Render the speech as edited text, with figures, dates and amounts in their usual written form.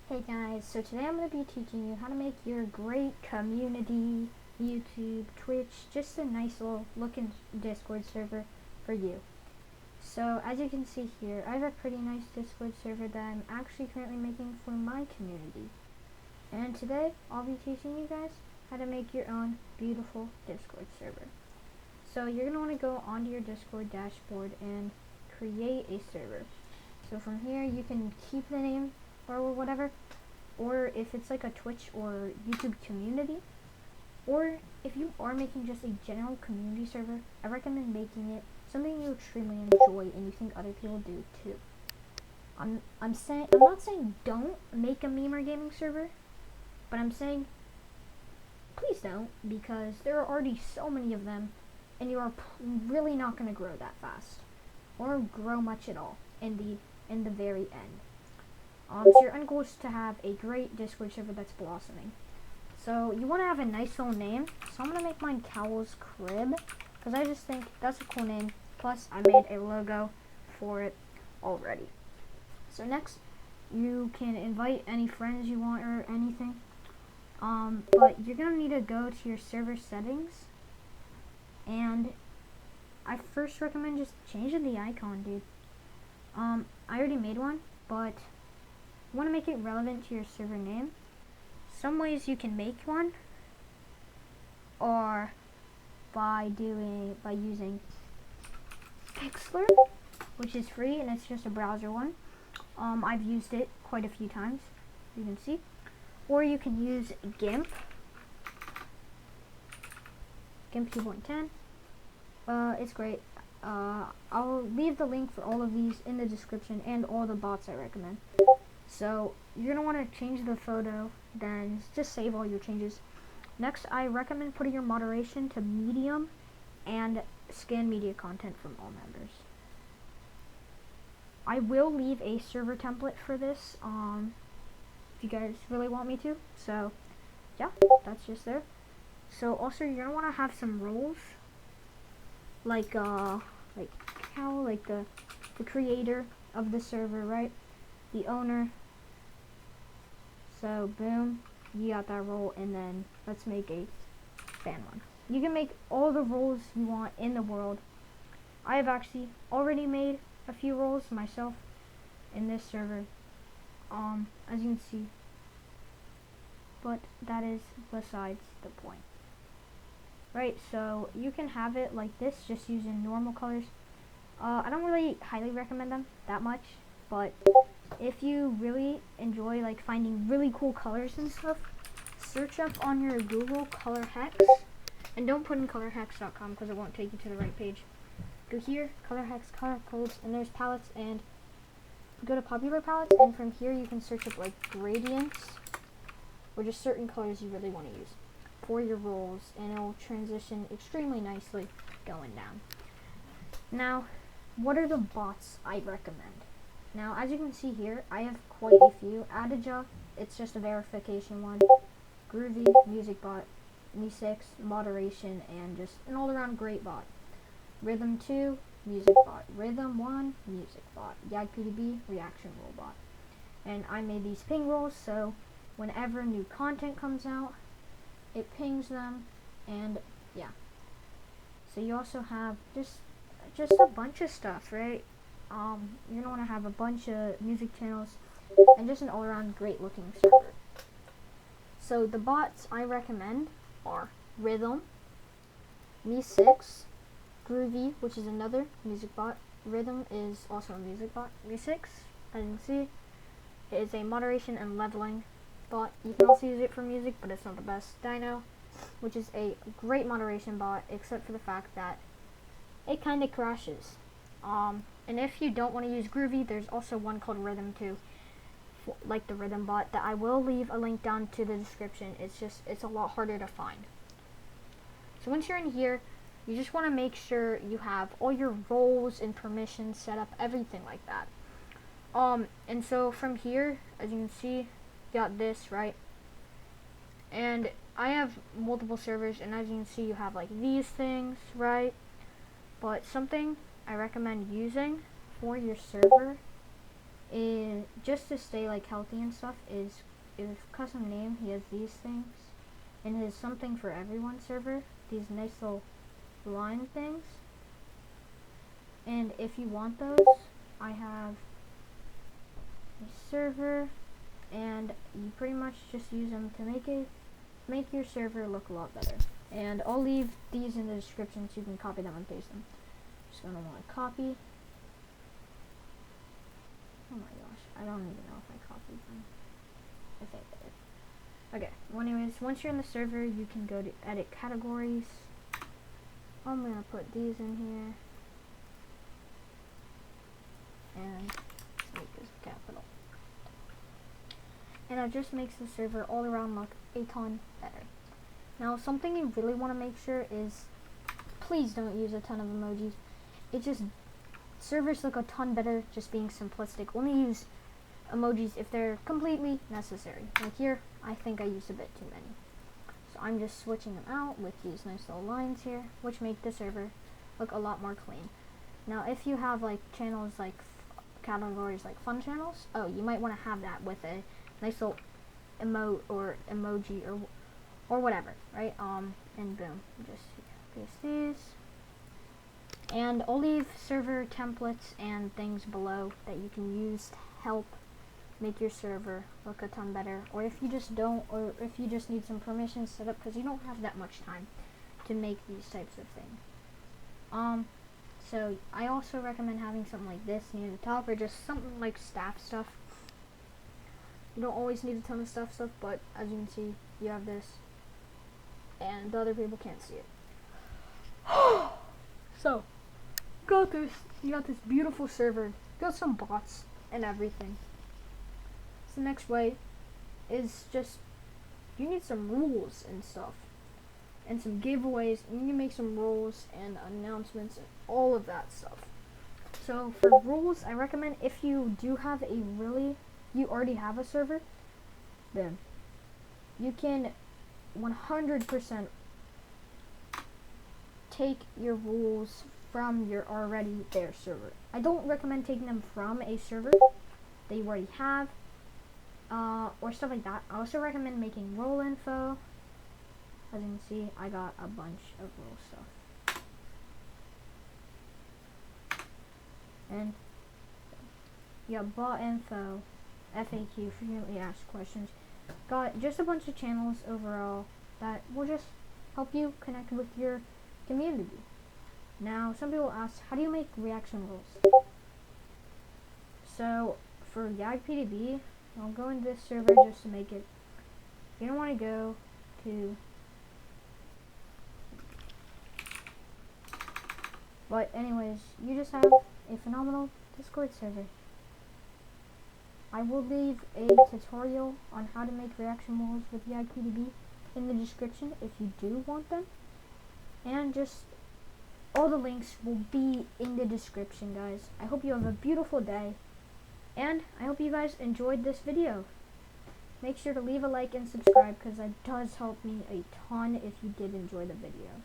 Hey guys, so today I'm going to be teaching you how to make your great community, YouTube, Twitch, just a nice little looking Discord server for you. So as you can see here, I have a pretty nice Discord server that I'm actually currently making for my community. And today I'll be teaching you guys how to make your own beautiful Discord server. So you're going to want to go onto your Discord dashboard and create a server. So from here you can keep the name or whatever, or if it's like a Twitch or YouTube community, or if you are making just a general community server, I recommend making it something you extremely enjoy and you think other people do too. I'm not saying don't make a meme or gaming server, but I'm saying please don't, because there are already so many of them and you are really not going to grow that fast or grow much at all in the very end. So your end goal is to have a great Discord server that's blossoming. So you want to have a nice little name. So I'm going to make mine Cowl's Crib, because I just think that's a cool name. Plus I made a logo for it already. So next, you can invite any friends you want or anything. But you're going to need to go to your server settings. And I first recommend just changing the icon, dude. I already made one, but you want to make it relevant to your server name. Some ways you can make one are by using Pixlr, which is free and it's just a browser one. I've used it quite a few times, you can see. Or you can use GIMP 2.10. It's great. I'll leave the link for all of these in the description and all the bots I recommend. So you're going to want to change the photo, then just save all your changes. Next, I recommend putting your moderation to medium and scan media content from all members. I will leave a server template for this if you guys really want me to. So yeah, that's just there. So also you're going to want to have some roles like Cal, like the creator of the server, right? The owner. So boom, you got that role, and then let's make a fan one. You can make all the roles you want in the world. I have actually already made a few roles myself in this server, as you can see, but that is besides the point. Right, so you can have it like this, just using normal colors. I don't really highly recommend them that much, but if you really enjoy like finding really cool colors and stuff, search up on your Google Color Hex, and don't put in colorhex.com because it won't take you to the right page. Go here, Color Hex, color codes, and there's palettes, and go to popular palettes, and from here you can search up like gradients or just certain colors you really want to use for your roles, and it'll transition extremely nicely going down. Now, what are the bots I recommend? Now, as you can see here, I have quite a few. Adija, it's just a verification one. Groovy, music bot. Me6, moderation, and just an all-around great bot. Rhythm 2, music bot. Rhythm 1, music bot. YagPDB, reaction roll bot. And I made these ping rolls, so whenever new content comes out, it pings them, and yeah. So you also have just a bunch of stuff, right? You're gonna want to have a bunch of music channels and just an all-around great looking server. So the bots I recommend are Rhythm, Me6, Groovy, which is another music bot. Rhythm is also a music bot. Me6, as you can see, is a moderation and leveling bot. You can also use it for music, but it's not the best. Dino, which is a great moderation bot, except for the fact that it kind of crashes. And if you don't want to use Groovy, there's also one called Rhythm 2, like the Rhythm bot, that I will leave a link down to the description. It's a lot harder to find. So once you're in here, you just want to make sure you have all your roles and permissions set up, everything like that. And so from here, as you can see, you got this, right? And I have multiple servers, and as you can see, you have like these things, right? But something I recommend using for your server just to stay like healthy and stuff, is custom name. He has these things, and his something for everyone server. These nice little line things. And if you want those, I have a server, and you pretty much just use them to make your server look a lot better. And I'll leave these in the description so you can copy them and paste them. Just gonna want to copy. Oh my gosh, I don't even know if I copied them. I think I did. Okay, well anyways, once you're in the server, you can go to edit categories. I'm gonna put these in here. And make this capital. And it just makes the server all around look a ton better. Now, something you really want to make sure is, please don't use a ton of emojis. Servers look a ton better just being simplistic. Only use emojis if they're completely necessary. Like here, I think I used a bit too many. So I'm just switching them out with these nice little lines here, which make the server look a lot more clean. Now, if you have like channels like categories like fun channels, you might want to have that with a nice little emote or emoji or whatever, right? And boom, just paste these. And I'll leave server templates and things below that you can use to help make your server look a ton better. Or if you just don't, or if you just need some permissions set up because you don't have that much time to make these types of things. So I also recommend having something like this near the top, or just something like staff stuff. You don't always need a ton of staff stuff, but as you can see, you have this, and the other people can't see it. So, you got this beautiful server, you got some bots and everything. So the next way is just, you need some rules and stuff, and some giveaways, and you can make some rules and announcements and all of that stuff. So for rules, I recommend if you do have you already have a server, then you can 100% take your rules from your already there server. I don't recommend taking them from a server that you already have, or stuff like that. I also recommend making role info. As you can see, I got a bunch of role stuff. And you got bot info, FAQ, frequently asked questions. Got just a bunch of channels overall that will just help you connect with your community. Now, some people ask, how do you make reaction rules? So, for YagPDB, I'll go into this server just to make it. You're going to want to go to... But anyways, you just have a phenomenal Discord server. I will leave a tutorial on how to make reaction rules with YagPDB in the description if you do want them. And just all the links will be in the description, guys. I hope you have a beautiful day, and I hope you guys enjoyed this video. Make sure to leave a like and subscribe because that does help me a ton if you did enjoy the video.